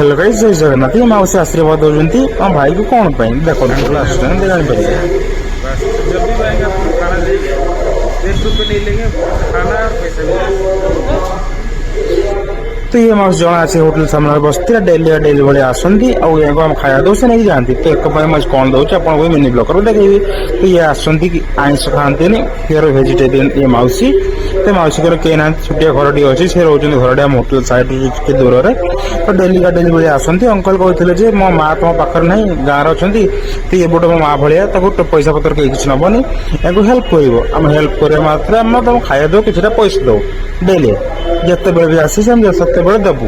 Hello guys, जय जगन्नाथ। ये माँ से आशीर्वाद दौरान भाई को कौन पाई देखो जानीपर बस जब भी आएंगे आपको खाना देंगे। 1 रुपये नहीं लेंगे, खाना और पैसा भी देंगे। तो ये माउस जन आज होटल सामने बसती डेली डेली भाई आसती आम खाया दौसे नहीं जाती। तो एक मैं कौन दूसरी आप मिनी ब्लॉगर देखी। तो ये आसती आईष खाती फिर भेजिटेरियन ये मौसी। तो मौसी घर कहीं ना छुटिया घर टी अच्छी से रोज घर आम होटल साइड के दूर में। तो डेली का डेली भाई आसती अंकल कहते मो माँ तुम पाखे ना गाँव अच्छा। तो ये बोटे मो माँ भाया पैसा पतर कहीं किसी नबनी या हेल्प कर हेल्प कर मात्र आम तुम खाया दो कि पैसा दो डेली जिते भी आसी सत्य बेले देवु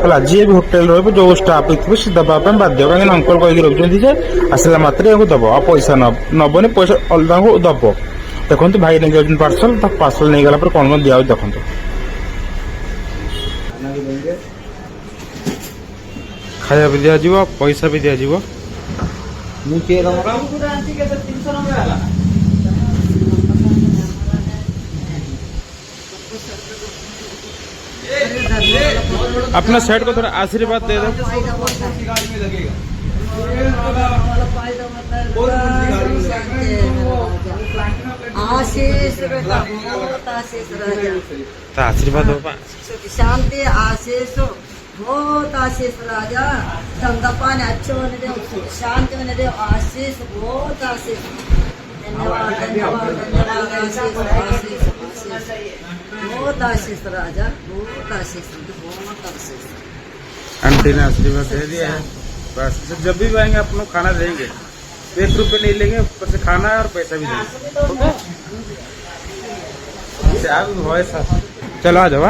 है। जी भी होटेल रो जो स्टाफ भी सी देवाई बाध्य कहीं अंकल कहीकि रखते आसला मात्र दब आ पैसा नबनी पैसा अलग दब। देखो भाई नहीं जाऊँ पार्सल पार्सल नहीं गला कौन दिया देखो खाया भी दिज्व पैसा भी दिज्व। अपना सेट को थोड़ा आशीर्वाद दे दो। आशीष बेटा, बहुत आशीष राजा, तो आशीर्वाद हो सुख शांति आशीष, बहुत आशीष राजा। धंधा पानी अच्छे होने दे, सुख शांति होने दे, आशीष बहुत आशीष। धन्यवाद धन्यवाद धन्यवाद, आशीष आशीष आशीष, बहुत आशीष राजा, बहुत आशीष बहुत आशीष। आंटी ने आशीर्वाद दे दिया है। बस जब भी आएंगे आप लोग खाना देंगे। 1 रुपये नहीं लेंगे, ऊपर से खाना और पैसा भी देंगे। चलो आ जाओ।